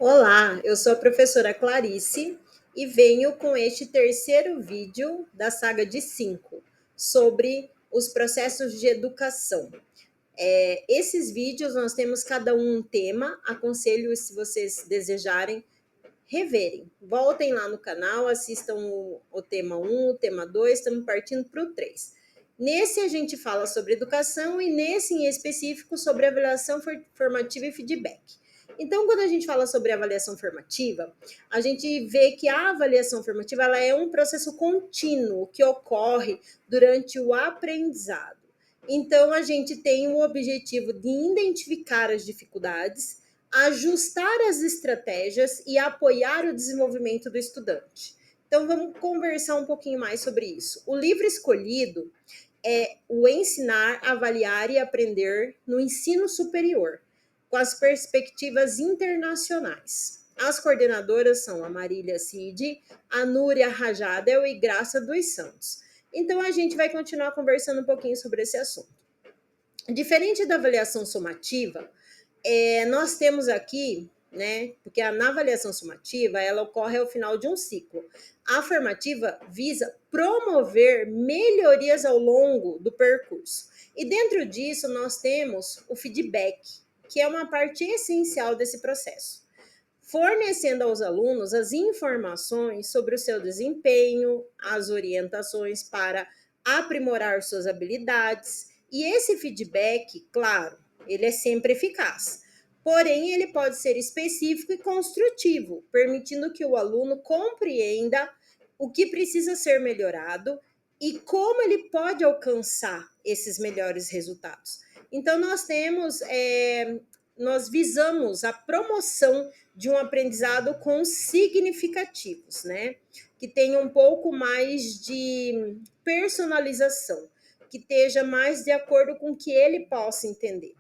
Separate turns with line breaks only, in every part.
Olá, eu sou a professora Clarice e venho com este terceiro vídeo da saga de 5 sobre os processos de educação. Esses vídeos nós temos cada um tema, aconselho se vocês desejarem reverem. Voltem lá no canal, assistam o tema 1, o tema 2, estamos partindo para o 3. Nesse a gente fala sobre educação e nesse em específico sobre avaliação formativa e feedback. Então, quando a gente fala sobre avaliação formativa, a gente vê que a avaliação formativa ela é um processo contínuo que ocorre durante o aprendizado. Então, a gente tem o objetivo de identificar as dificuldades, ajustar as estratégias e apoiar o desenvolvimento do estudante. Então, vamos conversar um pouquinho mais sobre isso. O livro escolhido é o Ensinar, Avaliar e Aprender no Ensino Superior, com as perspectivas internacionais. As coordenadoras são a Marília Cid, a Núria Rajadel e Graça dos Santos. Então, a gente vai continuar conversando um pouquinho sobre esse assunto. Diferente da avaliação somativa, nós temos aqui, né, porque na avaliação sumativa, ela ocorre ao final de um ciclo. A formativa visa promover melhorias ao longo do percurso. E dentro disso, nós temos o feedback, que é uma parte essencial desse processo, fornecendo aos alunos as informações sobre o seu desempenho, as orientações para aprimorar suas habilidades. E esse feedback, claro, ele é sempre eficaz. Porém, ele pode ser específico e construtivo, permitindo que o aluno compreenda o que precisa ser melhorado e como ele pode alcançar esses melhores resultados. Então, nós visamos a promoção de um aprendizado com significativos, né? Que tenha um pouco mais de personalização, que esteja mais de acordo com o que ele possa entender.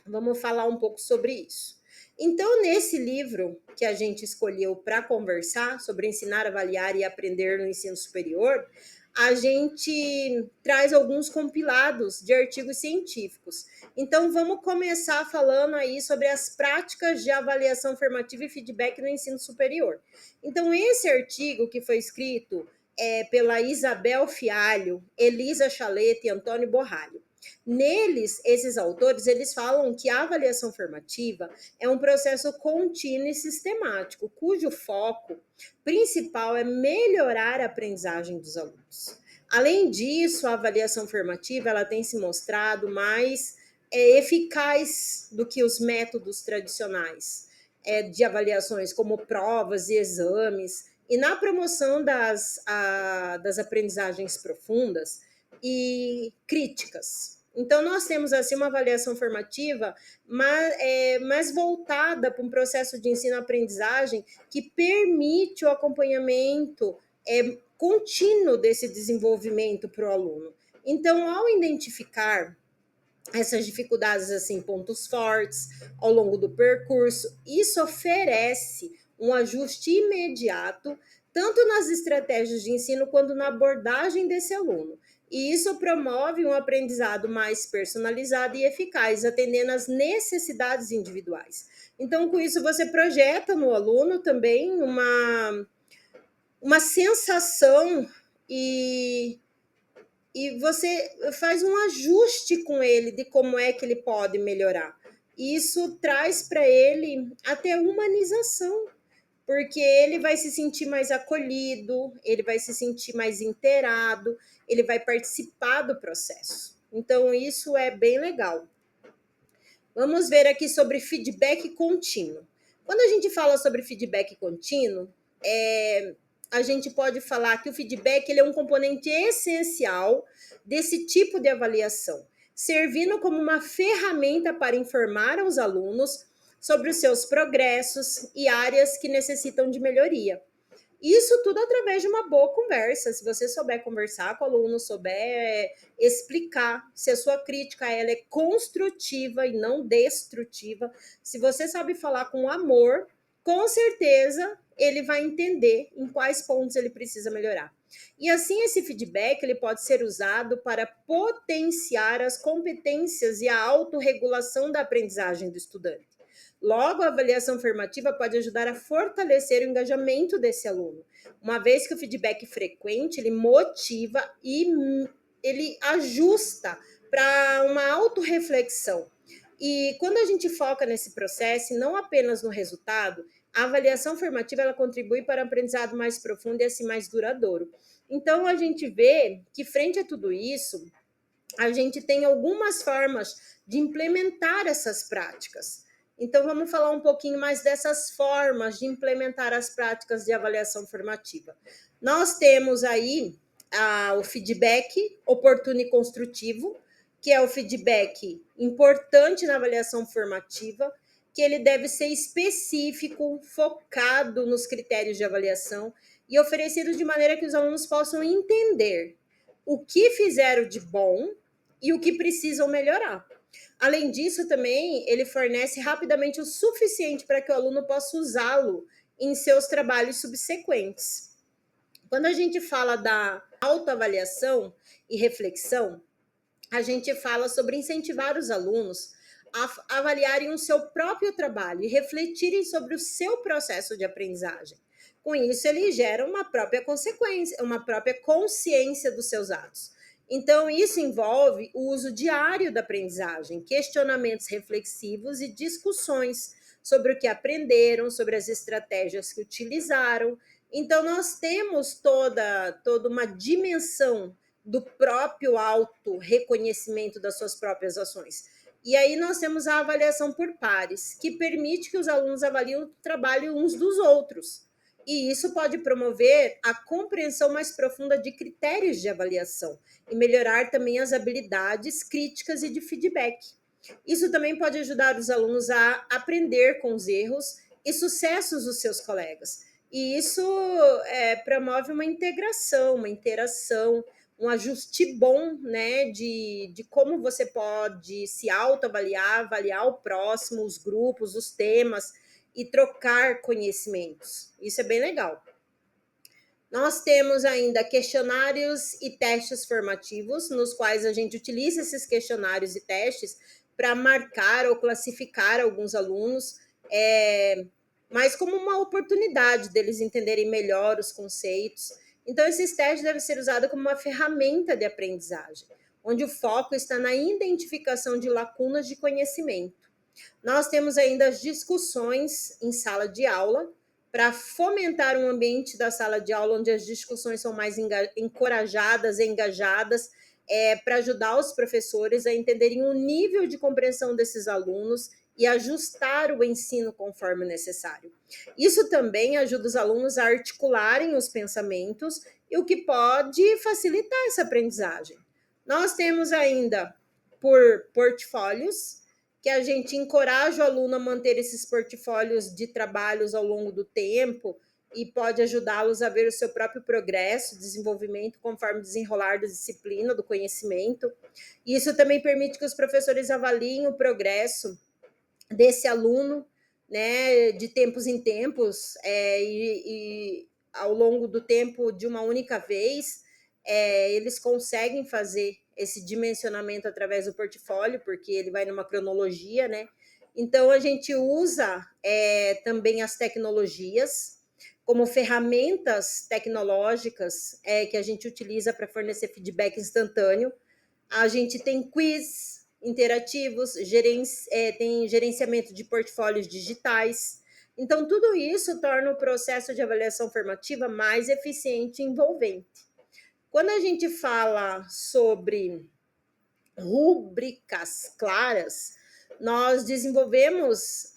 Vamos falar um pouco sobre isso. Então, nesse livro que a gente escolheu para conversar sobre ensinar, avaliar e aprender no ensino superior, a gente traz alguns compilados de artigos científicos. Então, vamos começar falando aí sobre as práticas de avaliação formativa e feedback no ensino superior. Então, esse artigo que foi escrito pela Isabel Fialho, Elisa Chaleta e Antônio Borralho. Neles, esses autores, eles falam que a avaliação formativa é um processo contínuo e sistemático, cujo foco principal é melhorar a aprendizagem dos alunos. Além disso, a avaliação formativa ela tem se mostrado mais eficaz do que os métodos tradicionais de avaliações, como provas e exames, e na promoção das aprendizagens profundas e críticas. Então, nós temos assim uma avaliação formativa mais voltada para um processo de ensino-aprendizagem que permite o acompanhamento contínuo desse desenvolvimento para o aluno. Então, ao identificar essas dificuldades, assim, pontos fortes ao longo do percurso, isso oferece um ajuste imediato, tanto nas estratégias de ensino quanto na abordagem desse aluno. E isso promove um aprendizado mais personalizado e eficaz, atendendo às necessidades individuais. Então, com isso, você projeta no aluno também uma sensação e você faz um ajuste com ele de como é que ele pode melhorar. Isso traz para ele até humanização, porque ele vai se sentir mais acolhido, ele vai se sentir mais inteirado, ele vai participar do processo. Então, isso é bem legal. Vamos ver aqui sobre feedback contínuo. Quando a gente fala sobre feedback contínuo, a gente pode falar que o feedback ele é um componente essencial desse tipo de avaliação, servindo como uma ferramenta para informar aos alunos sobre os seus progressos e áreas que necessitam de melhoria. Isso tudo através de uma boa conversa. Se você souber conversar com o aluno, souber explicar, se a sua crítica ela é construtiva e não destrutiva, se você sabe falar com amor, com certeza ele vai entender em quais pontos ele precisa melhorar. E assim esse feedback ele pode ser usado para potenciar as competências e a autorregulação da aprendizagem do estudante. Logo, a avaliação formativa pode ajudar a fortalecer o engajamento desse aluno, uma vez que o feedback frequente ele motiva e ele ajusta para uma autorreflexão. E quando a gente foca nesse processo, e não apenas no resultado, a avaliação formativa ela contribui para um aprendizado mais profundo e assim mais duradouro. Então, a gente vê que, frente a tudo isso, a gente tem algumas formas de implementar essas práticas. Então, vamos falar um pouquinho mais dessas formas de implementar as práticas de avaliação formativa. Nós temos aí o feedback oportuno e construtivo, que é o feedback importante na avaliação formativa, que ele deve ser específico, focado nos critérios de avaliação e oferecido de maneira que os alunos possam entender o que fizeram de bom e o que precisam melhorar. Além disso, também, ele fornece rapidamente o suficiente para que o aluno possa usá-lo em seus trabalhos subsequentes. Quando a gente fala da autoavaliação e reflexão, a gente fala sobre incentivar os alunos a avaliarem o seu próprio trabalho e refletirem sobre o seu processo de aprendizagem. Com isso, ele gera uma própria consequência, uma própria consciência dos seus atos. Então, isso envolve o uso diário da aprendizagem, questionamentos reflexivos e discussões sobre o que aprenderam, sobre as estratégias que utilizaram. Então, nós temos toda uma dimensão do próprio auto-reconhecimento das suas próprias ações. E aí nós temos a avaliação por pares, que permite que os alunos avaliem o trabalho uns dos outros. E isso pode promover a compreensão mais profunda de critérios de avaliação e melhorar também as habilidades críticas e de feedback. Isso também pode ajudar os alunos a aprender com os erros e sucessos dos seus colegas. E isso promove uma integração, uma interação, um ajuste bom, né, de como você pode se autoavaliar, avaliar o próximo, os grupos, os temas e trocar conhecimentos. Isso é bem legal. Nós temos ainda questionários e testes formativos, nos quais a gente utiliza esses questionários e testes para marcar ou classificar alguns alunos, mas como uma oportunidade deles entenderem melhor os conceitos. Então, esses testes devem ser usados como uma ferramenta de aprendizagem, onde o foco está na identificação de lacunas de conhecimento. Nós temos ainda as discussões em sala de aula, para fomentar um ambiente da sala de aula onde as discussões são mais encorajadas, engajadas, para ajudar os professores a entenderem o nível de compreensão desses alunos e ajustar o ensino conforme necessário. Isso também ajuda os alunos a articularem os pensamentos e o que pode facilitar essa aprendizagem. Nós temos ainda por portfólios, que a gente encoraja o aluno a manter esses portfólios de trabalhos ao longo do tempo e pode ajudá-los a ver o seu próprio progresso, desenvolvimento conforme desenrolar da disciplina, do conhecimento. E isso também permite que os professores avaliem o progresso desse aluno, né, de tempos em tempos, e ao longo do tempo de uma única vez, eles conseguem fazer esse dimensionamento através do portfólio, porque ele vai numa cronologia, né? Então, a gente usa também as tecnologias como ferramentas tecnológicas que a gente utiliza para fornecer feedback instantâneo. A gente tem quiz interativos, tem gerenciamento de portfólios digitais. Então, tudo isso torna o processo de avaliação formativa mais eficiente e envolvente. Quando a gente fala sobre rúbricas claras, nós desenvolvemos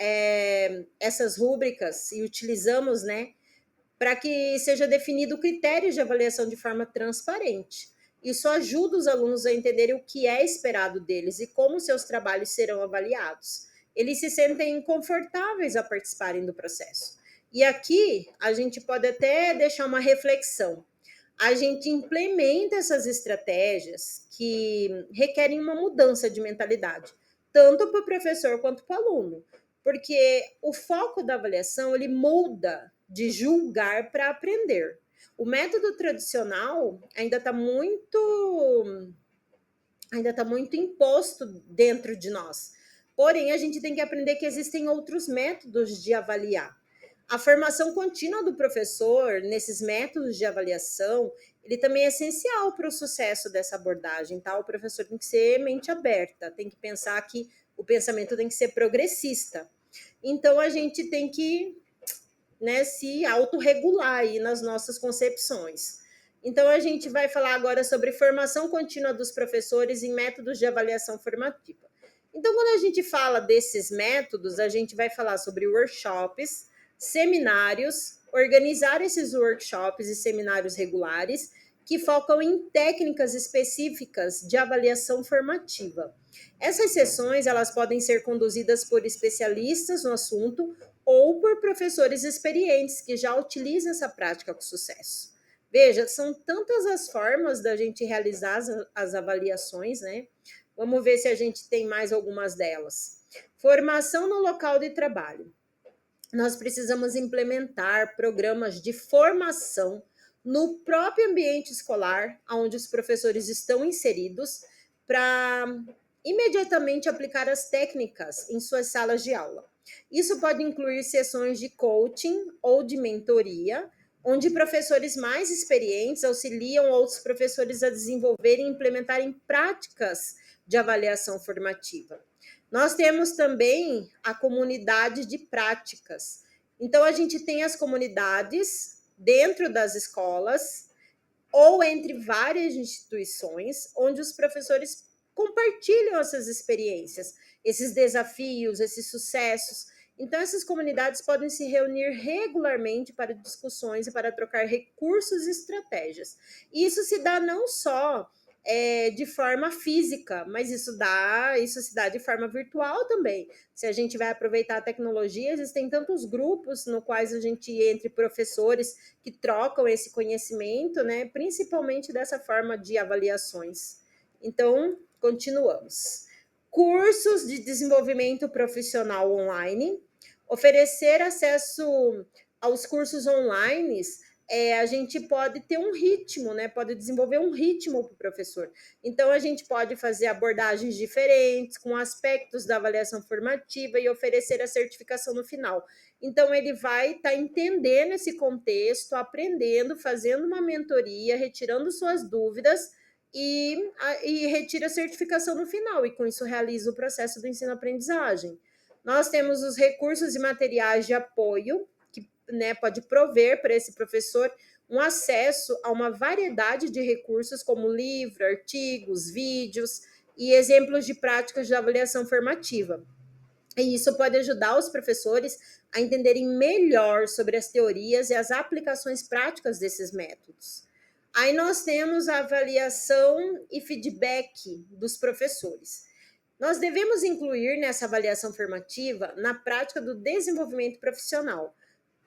essas rúbricas e utilizamos, né, para que seja definido critérios de avaliação de forma transparente. Isso ajuda os alunos a entenderem o que é esperado deles e como seus trabalhos serão avaliados. Eles se sentem confortáveis a participarem do processo. E aqui a gente pode até deixar uma reflexão. A gente implementa essas estratégias que requerem uma mudança de mentalidade, tanto para o professor quanto para o aluno, porque o foco da avaliação ele muda de julgar para aprender. O método tradicional ainda está muito imposto dentro de nós, Porém, a gente tem que aprender que existem outros métodos de avaliar. A formação contínua do professor nesses métodos de avaliação, ele também é essencial para o sucesso dessa abordagem, tá? O professor tem que ser mente aberta, tem que pensar que o pensamento tem que ser progressista. Então, a gente tem que, né, se autorregular aí nas nossas concepções. Então, a gente vai falar agora sobre formação contínua dos professores em métodos de avaliação formativa. Então, quando a gente fala desses métodos, a gente vai falar sobre workshops, seminários, organizar esses workshops e seminários regulares que focam em técnicas específicas de avaliação formativa. Essas sessões, elas podem ser conduzidas por especialistas no assunto ou por professores experientes que já utilizam essa prática com sucesso. Veja, são tantas as formas da gente realizar as avaliações, né? Vamos ver se a gente tem mais algumas delas. Formação no local de trabalho. Nós precisamos implementar programas de formação no próprio ambiente escolar, onde os professores estão inseridos, para imediatamente aplicar as técnicas em suas salas de aula. Isso pode incluir sessões de coaching ou de mentoria, onde professores mais experientes auxiliam outros professores a desenvolverem e implementarem práticas de avaliação formativa. Nós temos também a comunidade de práticas. Então, a gente tem as comunidades dentro das escolas ou entre várias instituições, onde os professores compartilham essas experiências, esses desafios, esses sucessos. Então, essas comunidades podem se reunir regularmente para discussões e para trocar recursos e estratégias. E isso se dá não só de forma física, mas isso se dá de forma virtual também. Se a gente vai aproveitar a tecnologia, existem tantos grupos no quais a gente, entre professores, que trocam esse conhecimento, né? Principalmente dessa forma de avaliações. Então, continuamos. Cursos de desenvolvimento profissional online, oferecer acesso aos cursos online, a gente pode ter um ritmo, né? Pode desenvolver um ritmo para o professor. Então, a gente pode fazer abordagens diferentes, com aspectos da avaliação formativa e oferecer a certificação no final. Então, ele vai estar entendendo esse contexto, aprendendo, fazendo uma mentoria, retirando suas dúvidas e retira a certificação no final. E com isso, realiza o processo do ensino-aprendizagem. Nós temos os recursos e materiais de apoio, que, né, pode prover para esse professor um acesso a uma variedade de recursos, como livro, artigos, vídeos e exemplos de práticas de avaliação formativa. E isso pode ajudar os professores a entenderem melhor sobre as teorias e as aplicações práticas desses métodos. Aí nós temos a avaliação e feedback dos professores. Nós devemos incluir nessa avaliação formativa na prática do desenvolvimento profissional,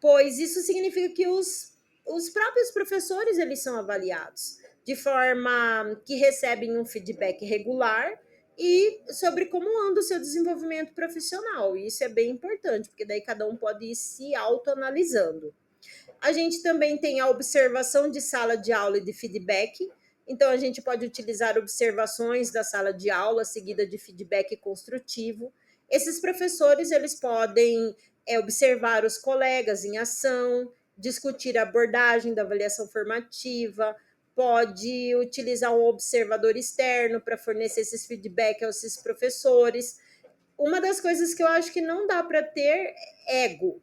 pois isso significa que os próprios professores eles são avaliados de forma que recebem um feedback regular e sobre como anda o seu desenvolvimento profissional. E isso é bem importante, porque daí cada um pode ir se autoanalisando. A gente também tem a observação de sala de aula e de feedback. Então, a gente pode utilizar observações da sala de aula, seguida de feedback construtivo. Esses professores, eles podem observar os colegas em ação, discutir a abordagem da avaliação formativa, pode utilizar um observador externo para fornecer esses feedback aos seus professores. Uma das coisas que eu acho que não dá para ter é ego,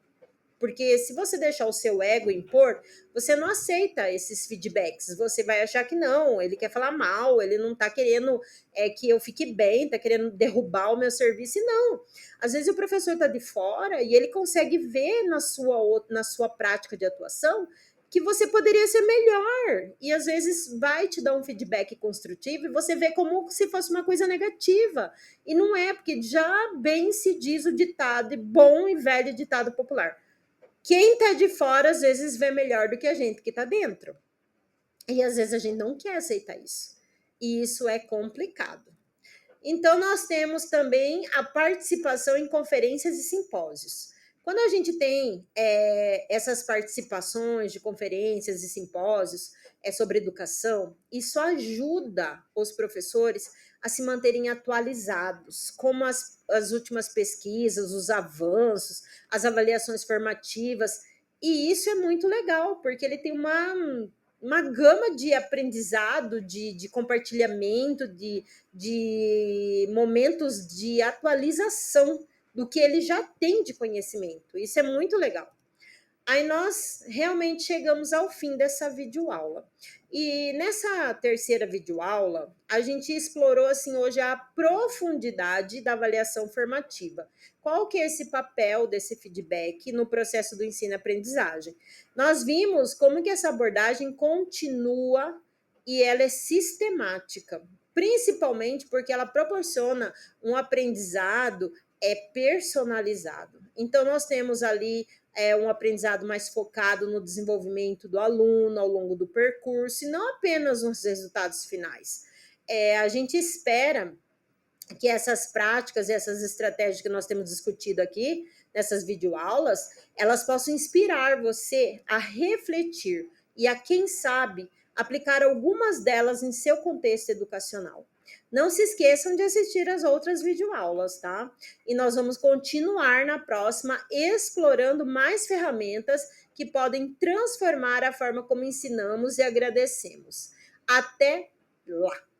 porque se você deixar o seu ego impor, você não aceita esses feedbacks. Você vai achar que não, ele quer falar mal, ele não está querendo que eu fique bem, está querendo derrubar o meu serviço. E não. Às vezes o professor está de fora e ele consegue ver na sua prática de atuação que você poderia ser melhor. E às vezes vai te dar um feedback construtivo e você vê como se fosse uma coisa negativa. E não é, porque já bem se diz o ditado, bom e velho ditado popular. Quem tá de fora, às vezes, vê melhor do que a gente que tá dentro. E às vezes a gente não quer aceitar isso. E isso é complicado. Então, nós temos também a participação em conferências e simpósios. Quando a gente tem essas participações de conferências e simpósios sobre educação, isso ajuda os professores a se manterem atualizados, como as últimas pesquisas, os avanços, as avaliações formativas. E isso é muito legal, porque ele tem uma gama de aprendizado, de compartilhamento, de momentos de atualização do que ele já tem de conhecimento. Isso é muito legal. Aí nós realmente chegamos ao fim dessa videoaula. E nessa terceira videoaula, a gente explorou assim hoje a profundidade da avaliação formativa. Qual que é esse papel desse feedback no processo do ensino-aprendizagem? Nós vimos como que essa abordagem continua e ela é sistemática, principalmente porque ela proporciona um aprendizado personalizado. Então nós temos ali um aprendizado mais focado no desenvolvimento do aluno ao longo do percurso e não apenas nos resultados finais. A gente espera que essas práticas e essas estratégias que nós temos discutido aqui, nessas videoaulas, elas possam inspirar você a refletir e a, quem sabe, aplicar algumas delas em seu contexto educacional. Não se esqueçam de assistir as outras videoaulas, tá? E nós vamos continuar na próxima explorando mais ferramentas que podem transformar a forma como ensinamos e agradecemos. Até lá!